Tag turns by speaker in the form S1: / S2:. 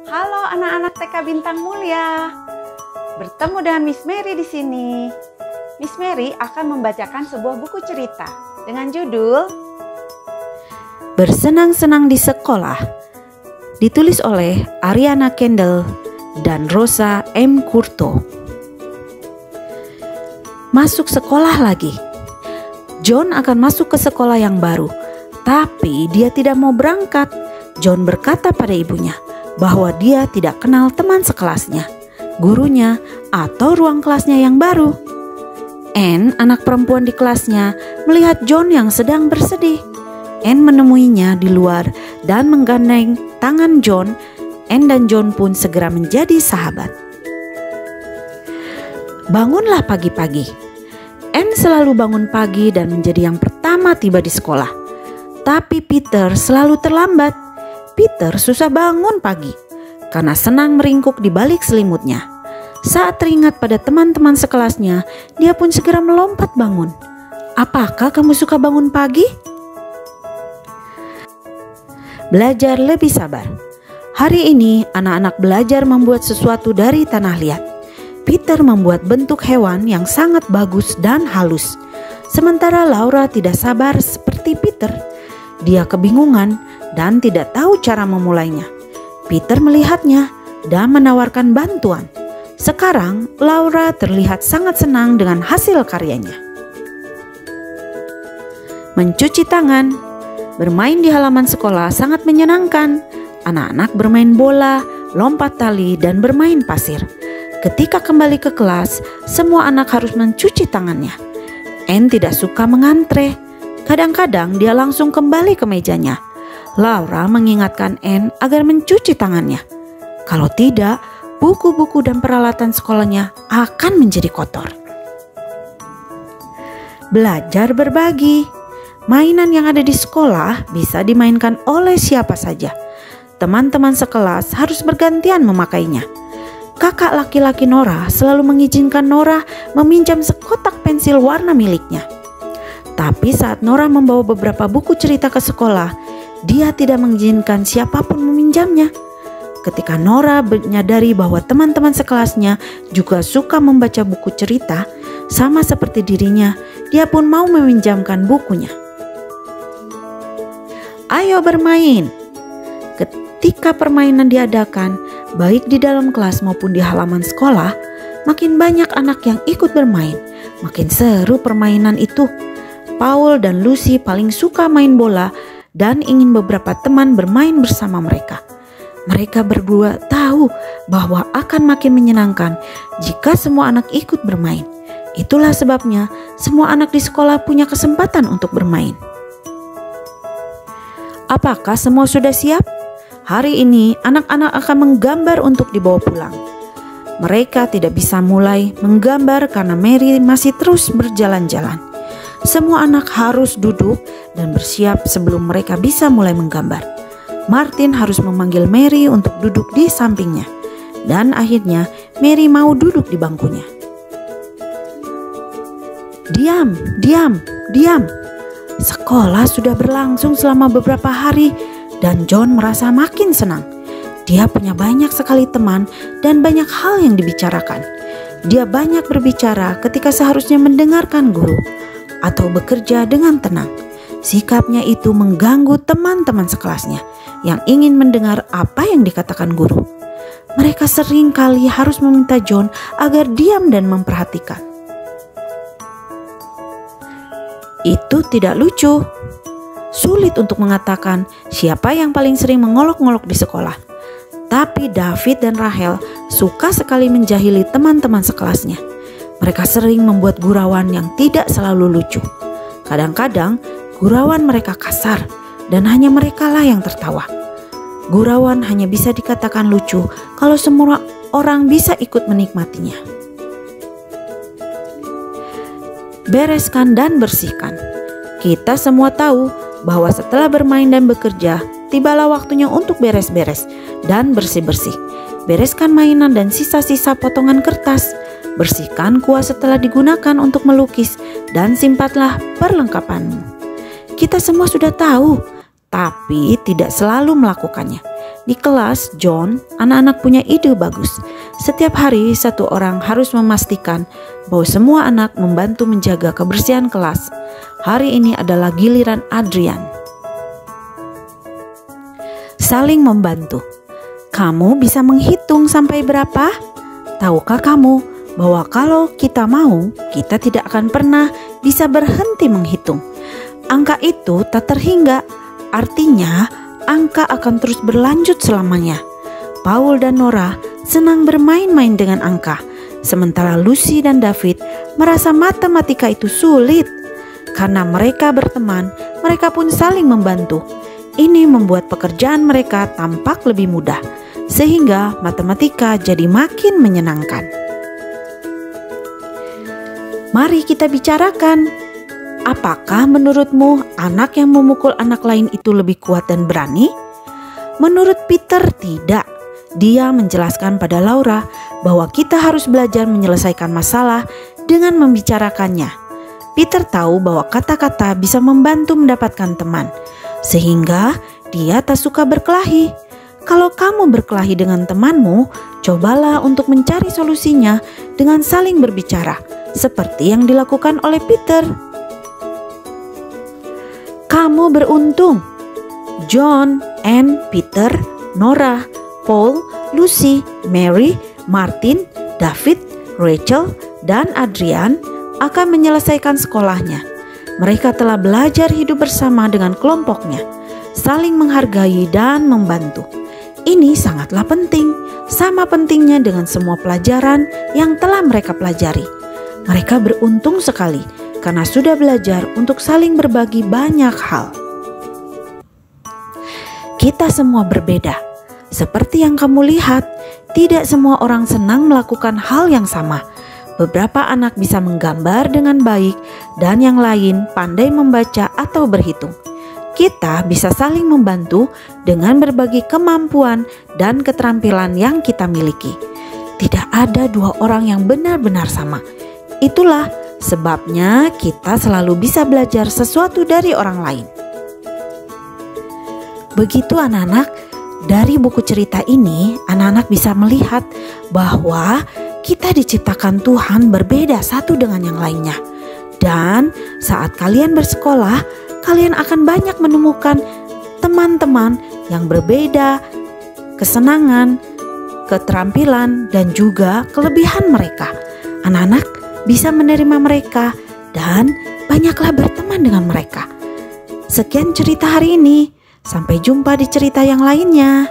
S1: Halo anak-anak TK Bintang Mulia. Bertemu dengan Miss Mary di sini. Miss Mary akan membacakan sebuah buku cerita dengan judul Bersenang-senang di Sekolah. Ditulis oleh Ariana Kendall dan Rosa M. Curto. Masuk sekolah lagi. John akan masuk ke sekolah yang baru, tapi dia tidak mau berangkat. John berkata pada ibunya bahwa dia tidak kenal teman sekelasnya, gurunya, atau ruang kelasnya yang baru. Anne, anak perempuan di kelasnya, melihat John yang sedang bersedih. Anne menemuinya di luar dan menggandeng tangan John. Anne dan John pun segera menjadi sahabat. Bangunlah pagi-pagi. Anne selalu bangun pagi dan menjadi yang pertama tiba di sekolah. Tapi Peter selalu terlambat. Peter susah bangun pagi karena senang meringkuk di balik selimutnya. Saat teringat pada teman-teman sekelasnya, dia pun segera melompat bangun. Apakah kamu suka bangun pagi? Belajar lebih sabar. Hari ini anak-anak belajar membuat sesuatu dari tanah liat. Peter membuat bentuk hewan yang sangat bagus dan halus. Sementara Laura tidak sabar seperti Peter. Dia kebingungan dan tidak tahu cara memulainya. Peter melihatnya dan menawarkan bantuan. Sekarang Laura terlihat sangat senang dengan hasil karyanya. Mencuci tangan. Bermain di halaman sekolah sangat menyenangkan. Anak-anak bermain bola, lompat tali, dan bermain pasir. Ketika kembali ke kelas, semua anak harus mencuci tangannya. Anne tidak suka mengantre. Kadang-kadang dia langsung kembali ke mejanya. Laura mengingatkan Anne agar mencuci tangannya. Kalau tidak, buku-buku dan peralatan sekolahnya akan menjadi kotor. Belajar berbagi. Mainan yang ada di sekolah bisa dimainkan oleh siapa saja. Teman-teman sekelas harus bergantian memakainya. Kakak laki-laki Nora selalu mengizinkan Nora meminjam sekotak pensil warna miliknya. Tapi saat Nora membawa beberapa buku cerita ke sekolah, dia tidak mengizinkan siapapun meminjamnya. Ketika Nora menyadari bahwa teman-teman sekelasnya juga suka membaca buku cerita, sama seperti dirinya, dia pun mau meminjamkan bukunya. Ayo bermain. Ketika permainan diadakan, baik di dalam kelas maupun di halaman sekolah, makin banyak anak yang ikut bermain. Makin seru permainan itu. Paul dan Lucy paling suka main bola dan ingin beberapa teman bermain bersama mereka. Mereka berdua tahu bahwa akan makin menyenangkan jika semua anak ikut bermain. Itulah sebabnya semua anak di sekolah punya kesempatan untuk bermain. Apakah semua sudah siap? Hari ini anak-anak akan menggambar untuk dibawa pulang. Mereka tidak bisa mulai menggambar karena Mary masih terus berjalan-jalan. Semua anak harus duduk dan bersiap sebelum mereka bisa mulai menggambar. Martin harus memanggil Mary untuk duduk di sampingnya. Dan akhirnya Mary mau duduk di bangkunya. Diam, diam, diam. Sekolah sudah berlangsung selama beberapa hari dan John merasa makin senang. Dia punya banyak sekali teman dan banyak hal yang dibicarakan. Dia banyak berbicara ketika seharusnya mendengarkan guru atau bekerja dengan tenang. Sikapnya itu mengganggu teman-teman sekelasnya yang ingin mendengar apa yang dikatakan guru. Mereka sering kali harus meminta John agar diam dan memperhatikan. Itu tidak lucu. Sulit untuk mengatakan siapa yang paling sering mengolok-ngolok di sekolah. Tapi David dan Rachel suka sekali menjahili teman-teman sekelasnya. Mereka sering membuat gurauan yang tidak selalu lucu. Kadang-kadang gurauan mereka kasar dan hanya merekalah yang tertawa. Gurauan hanya bisa dikatakan lucu kalau semua orang bisa ikut menikmatinya. Bereskan dan bersihkan. Kita semua tahu bahwa setelah bermain dan bekerja, tibalah waktunya untuk beres-beres dan bersih-bersih. Bereskan mainan dan sisa-sisa potongan kertas. Bersihkan kuas setelah digunakan untuk melukis dan simpanlah perlengkapanmu. Kita semua sudah tahu, tapi tidak selalu melakukannya. Di kelas, John, anak-anak punya ide bagus. Setiap hari satu orang harus memastikan bahwa semua anak membantu menjaga kebersihan kelas. Hari ini adalah giliran Adrian. Saling membantu. Kamu bisa menghitung sampai berapa? Tahukah kamu bahwa kalau kita mau, kita tidak akan pernah bisa berhenti menghitung. Angka itu tak terhingga, artinya angka akan terus berlanjut selamanya. Paul dan Nora senang bermain-main dengan angka, sementara Lucy dan David merasa matematika itu sulit. Karena mereka berteman, mereka pun saling membantu. Ini membuat pekerjaan mereka tampak lebih mudah, sehingga matematika jadi makin menyenangkan. Mari kita bicarakan. Apakah menurutmu anak yang memukul anak lain itu lebih kuat dan berani? Menurut Peter tidak. Dia menjelaskan pada Laura bahwa kita harus belajar menyelesaikan masalah dengan membicarakannya. Peter tahu bahwa kata-kata bisa membantu mendapatkan teman, sehingga dia tak suka berkelahi. Kalau kamu berkelahi dengan temanmu, cobalah untuk mencari solusinya dengan saling berbicara, seperti yang dilakukan oleh Peter. Kamu beruntung. John, Anne, Peter, Nora, Paul, Lucy, Mary, Martin, David, Rachel, dan Adrian akan menyelesaikan sekolahnya. Mereka telah belajar hidup bersama dengan kelompoknya, saling menghargai dan membantu. Ini sangatlah penting, sama pentingnya dengan semua pelajaran yang telah mereka pelajari. Mereka beruntung sekali karena sudah belajar untuk saling berbagi banyak hal. Kita semua berbeda. Seperti yang kamu lihat, tidak semua orang senang melakukan hal yang sama. Beberapa anak bisa menggambar dengan baik dan yang lain pandai membaca atau berhitung. Kita bisa saling membantu dengan berbagi kemampuan dan keterampilan yang kita miliki. Tidak ada dua orang yang benar-benar sama. Itulah sebabnya kita selalu bisa belajar sesuatu dari orang lain. Begitu anak-anak, dari buku cerita ini anak-anak bisa melihat bahwa kita diciptakan Tuhan berbeda satu dengan yang lainnya. Dan saat kalian bersekolah, kalian akan banyak menemukan teman-teman yang berbeda, kesenangan, keterampilan, dan juga kelebihan mereka. Anak-anak bisa menerima mereka dan banyaklah berteman dengan mereka. Sekian cerita hari ini. Sampai jumpa di cerita yang lainnya.